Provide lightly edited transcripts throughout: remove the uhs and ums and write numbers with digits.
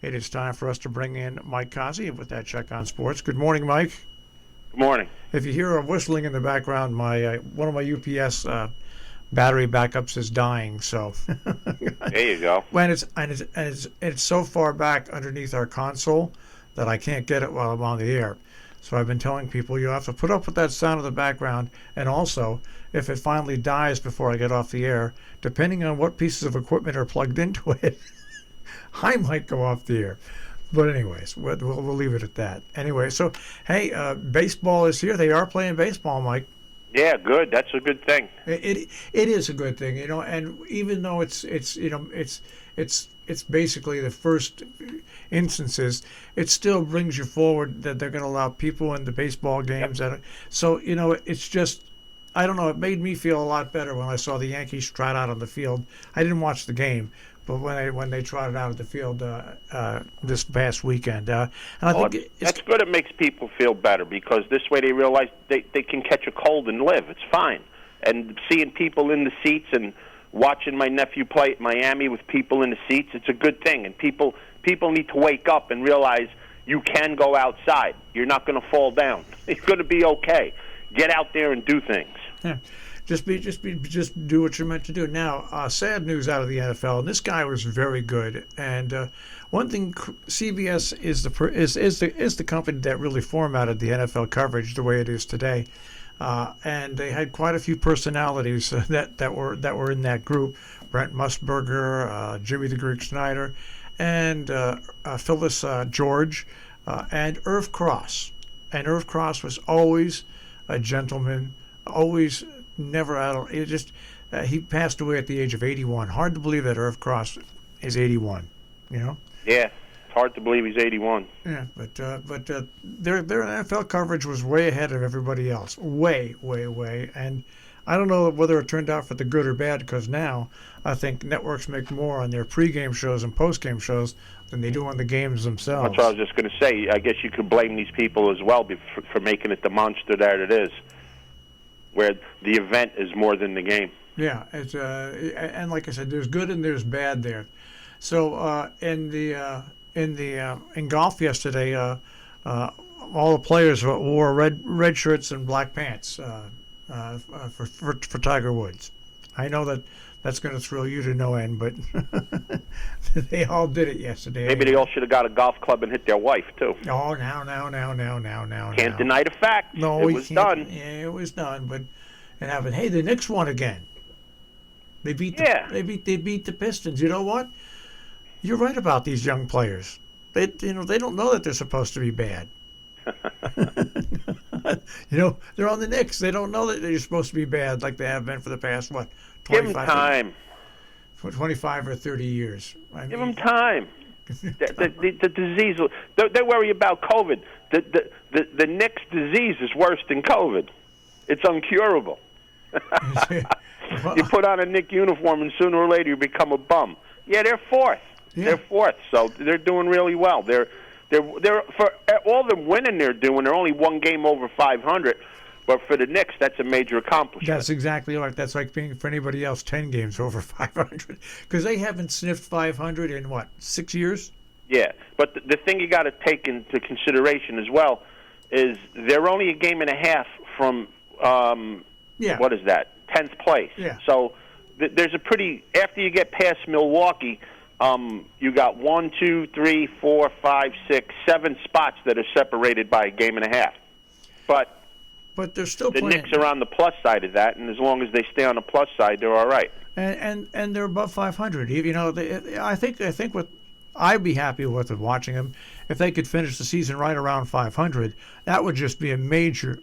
It is time for us to bring in Mike Cozzi with that check on sports. Good morning, Mike. Good morning. If you hear a whistling in the background, my one of my UPS battery backups is dying. So There you go. when it's so far back underneath our console that I can't get it while I'm on the air. So I've been telling people you have to put up with that sound in the background, and also if it finally dies before I get off the air, depending on what pieces of equipment are plugged into it, I might go off the air. But anyways, we'll leave it at that. Anyway, so hey, baseball is here. They are playing baseball, Mike. Yeah, good. That's a good thing. It is a good thing, and even though it's basically the first instances, it still brings you forward that they're going to allow people into baseball games. Yep. So it's just, I don't know. It made me feel a lot better when I saw the Yankees trot out on the field. I didn't watch the game, but when they trotted out of the field this past weekend, and I think that's good. It makes people feel better because this way they realize they can catch a cold and live. It's fine. And seeing people in the seats and watching my nephew play at Miami with people in the seats, it's a good thing. And people need to wake up and realize you can go outside. You're not going to fall down. You're going to be okay. Get out there and do things. Yeah. Just do what you're meant to do. Now, sad news out of the NFL, and this guy was very good. And one thing, CBS is the company that really formatted the NFL coverage the way it is today. And they had quite a few personalities that were in that group: Brent Musburger, Jimmy the Greek Snyder, and Phyllis George, and Irv Cross. And Irv Cross was always a gentleman, always never out. It just he passed away at the age of 81. Hard to believe that Irv Cross is 81. You know. Yeah, it's hard to believe he's 81. Yeah, but their NFL coverage was way ahead of everybody else, way, and I don't know whether it turned out for the good or bad, because now I think networks make more on their pregame shows and postgame shows than they do on the games themselves. That's what I was just going to say. I guess you could blame these people as well for making it the monster that it is, where the event is more than the game. Yeah, it's and like I said, there's good and there's bad there. So in golf yesterday, all the players wore red shirts and black pants for Tiger Woods. I know that's going to thrill you to no end, but they all did it yesterday. Maybe they all should have got a golf club and hit their wife too. Oh, now. Can't deny the fact. No, it was done. Yeah, it was done, but it happened. Hey, the Knicks won again. They beat the Pistons. You know what? You're right about these young players. They don't know that they're supposed to be bad. They're on the Knicks. They don't know that they're supposed to be bad like they have been for the past 25 Give them time. For 25 or 30 years. Give them time. The disease. They worry about COVID. The Knicks disease is worse than COVID. It's uncurable. You put on a Knick uniform and sooner or later you become a bum. Yeah, they're fourth. Yeah. They're fourth, so they're doing really well. They're for all the winning they're doing. They're only one game over 500, but for the Knicks, that's a major accomplishment. That's exactly right. That's like being for anybody else 10 games over 500, because they haven't sniffed 500 in 6 years. Yeah, but the thing you got to take into consideration as well is they're only a game and a half from what is that? 10th place. Yeah. So there's a pretty after you get past Milwaukee. You got 1, 2, 3, 4, 5, 6, 7 spots that are separated by a game and a half. But they're still the playing. Knicks are on the plus side of that, and as long as they stay on the plus side, they're all right. And they're above 500. I think what I'd be happy with watching them if they could finish the season right around 500. That would just be a major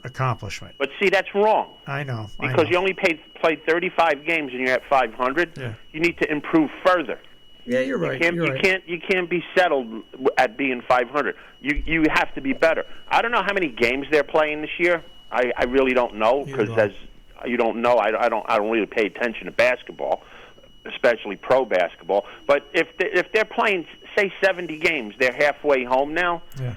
accomplishment. But see, that's wrong. I know. Because you only played 35 games and you're at 500. Yeah. You need to improve further. Yeah, you're right. You can't be settled at being 500. You have to be better. I don't know how many games they're playing this year. I really don't know, because as you don't know, I don't really pay attention to basketball, especially pro basketball. But if they're playing, say, 70 games, they're halfway home now. Yeah.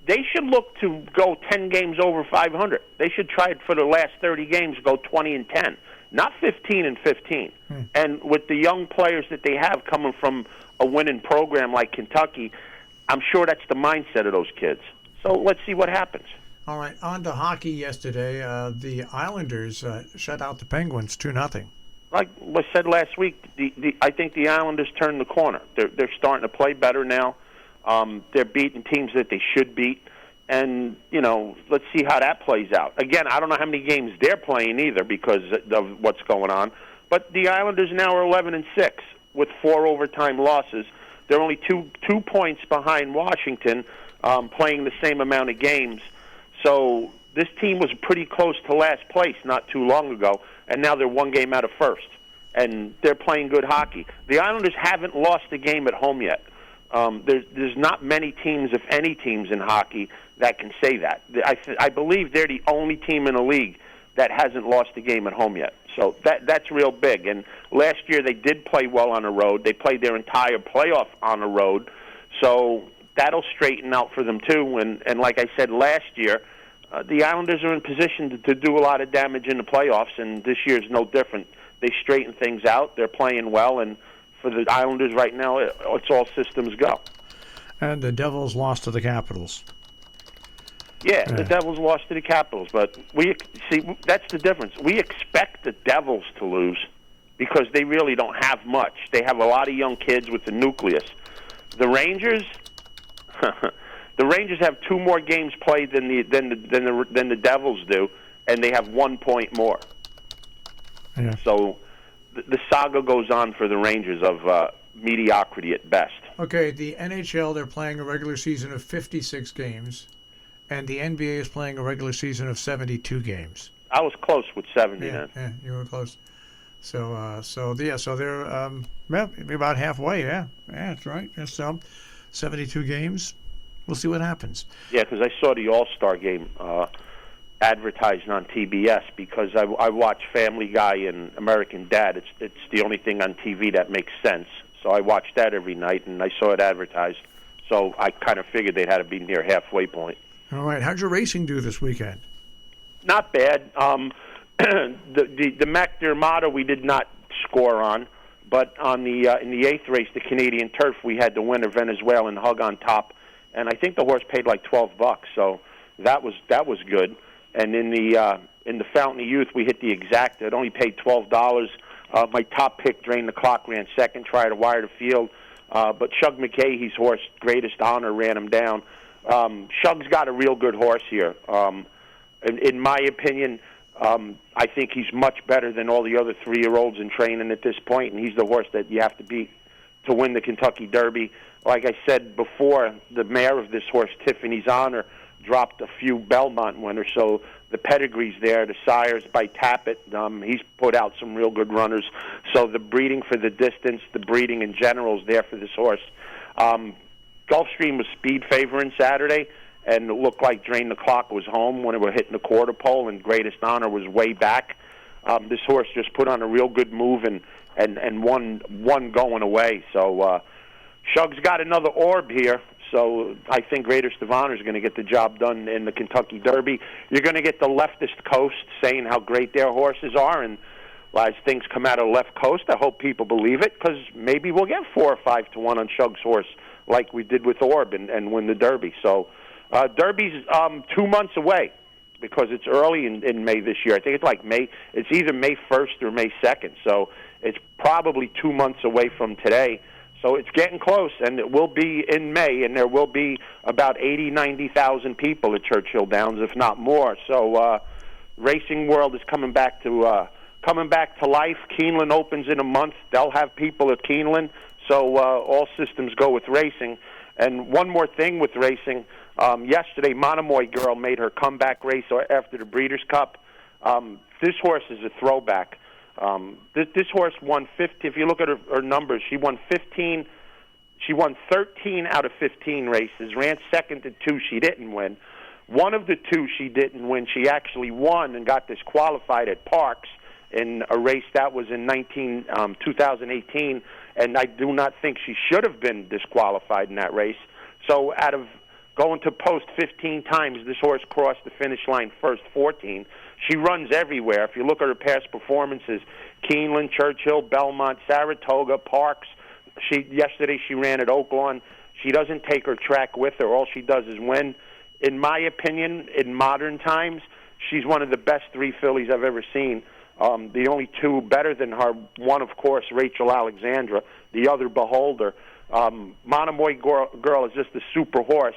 They should look to go 10 games over 500. They should try it for the last 30 games, go 20-10. Not 15-15. And with the young players that they have coming from a winning program like Kentucky, I'm sure that's the mindset of those kids. So let's see what happens. All right, on to hockey yesterday. The Islanders shut out the Penguins 2-0. Like I said last week, I think the Islanders turned the corner. They're starting to play better now. They're beating teams that they should beat. And, let's see how that plays out. Again, I don't know how many games they're playing either because of what's going on. But the Islanders now are 11-6 with 4 overtime losses. They're only two points behind Washington, playing the same amount of games. So this team was pretty close to last place not too long ago, and now they're 1 game out of first. And they're playing good hockey. The Islanders haven't lost a game at home yet. There's not many teams, if any teams in hockey, that can say that. I believe they're the only team in the league that hasn't lost a game at home yet. So that's real big. And last year they did play well on the road. They played their entire playoff on the road. So that'll straighten out for them too. And like I said last year, the Islanders are in position to do a lot of damage in the playoffs, and this year's no different. They straighten things out. They're playing well, and for the Islanders right now, it's all systems go. And the Devils lost to the Capitals. Yeah, the Devils lost to the Capitals, but we see that's the difference. We expect the Devils to lose because they really don't have much. They have a lot of young kids with the nucleus. The Rangers, the Rangers have 2 more games played than the Devils do, and they have 1 point more. Yeah. So the saga goes on for the Rangers of mediocrity at best. Okay, the NHL, they're playing a regular season of 56 games, and the NBA is playing a regular season of 72 games. I was close with 70 then. Yeah, you were close. So they're about halfway. Yeah, that's right. So 72 games. We'll see what happens. Yeah, because I saw the All-Star game advertised on TBS because I watch Family Guy and American Dad. It's the only thing on TV that makes sense. So I watch that every night, and I saw it advertised. So I kind of figured they'd have to be near halfway point. All right. How'd your racing do this weekend? Not bad. The Mac Dermata we did not score on, but on the in the 8th race, the Canadian Turf, we had the winner, Venezuelan Hug on top, and I think the horse paid like $12, so that was good. And in the Fountain of Youth, we hit the exact. It only paid $12. My top pick, Drain the Clock, ran second, tried to wire the field, but Shug McKay's horse, Greatest Honor, ran him down. Shug's got a real good horse here. In my opinion, I think he's much better than all the other 3-year-olds in training at this point, and he's the horse that you have to beat to win the Kentucky Derby. Like I said before, the mare of this horse, Tiffany's Honor, dropped a few Belmont winners, so the pedigree's there. The sire's by Tappet. He's put out some real good runners. So the breeding for the distance, the breeding in general is there for this horse. Gulfstream was speed favoring Saturday, and it looked like Drain the Clock was home when it were hitting the quarter pole, and Greatest Honor was way back. This horse just put on a real good move and won going away. So Shug's got another orb here. So I think Greatest of Honor is going to get the job done in the Kentucky Derby. You're going to get the leftist coast saying how great their horses are, and as things come out of left coast, I hope people believe it, because maybe we'll get 4 or 5 to 1 on Shug's horse like we did with Orb and win the Derby. So Derby's 2 months away because it's early in May this year. I think it's like May. It's either May 1st or May 2nd. So it's probably 2 months away from today. So it's getting close, and it will be in May, and there will be about 90,000 people at Churchill Downs, if not more. So racing world is coming back to life. Keeneland opens in a month. They'll have people at Keeneland. So all systems go with racing. And one more thing with racing. Yesterday, Monomoy Girl made her comeback race after the Breeders' Cup. This horse is a throwback. This horse won 50. If you look at her numbers, she won 15. She won 13 out of 15 races. Ran second to 2 she didn't win. One of the 2 she didn't win, she actually won and got disqualified at Parks in a race that was in 2018. And I do not think she should have been disqualified in that race. So out of going to post 15 times, this horse crossed the finish line first 14. She runs everywhere. If you look at her past performances, Keeneland, Churchill, Belmont, Saratoga, Parks, Yesterday she ran at Oaklawn. She doesn't take her track with her. All she does is win. In my opinion, in modern times, she's one of the best 3 fillies I've ever seen. The only 2 better than her, one, of course, Rachel Alexandra, the other Beholder. Monomoy Girl is just a super horse,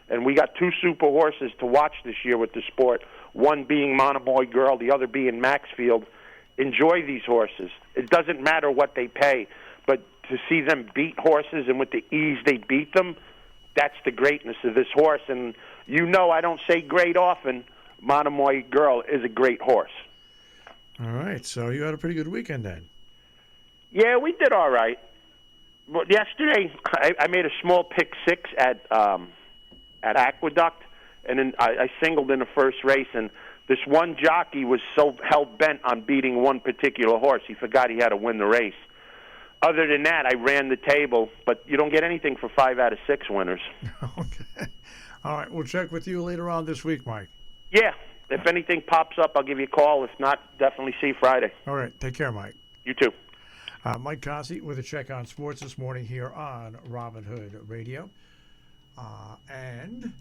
and we got 2 super horses to watch this year with the sport, one being Monomoy Girl, the other being Maxfield. Enjoy these horses. It doesn't matter what they pay, but to see them beat horses and with the ease they beat them, that's the greatness of this horse. And I don't say great often. Monomoy Girl is a great horse. All right, so you had a pretty good weekend then. Yeah, we did all right. But yesterday, I made a small pick 6 at Aqueduct, and then I singled in the first race, and this one jockey was so hell-bent on beating one particular horse, he forgot he had to win the race. Other than that, I ran the table, but you don't get anything for 5 out of 6 winners. Okay. All right, we'll check with you later on this week, Mike. Yeah. If anything pops up, I'll give you a call. If not, definitely see you Friday. All right. Take care, Mike. You too. Mike Cozzi with a check on sports this morning here on Robin Hood Radio. And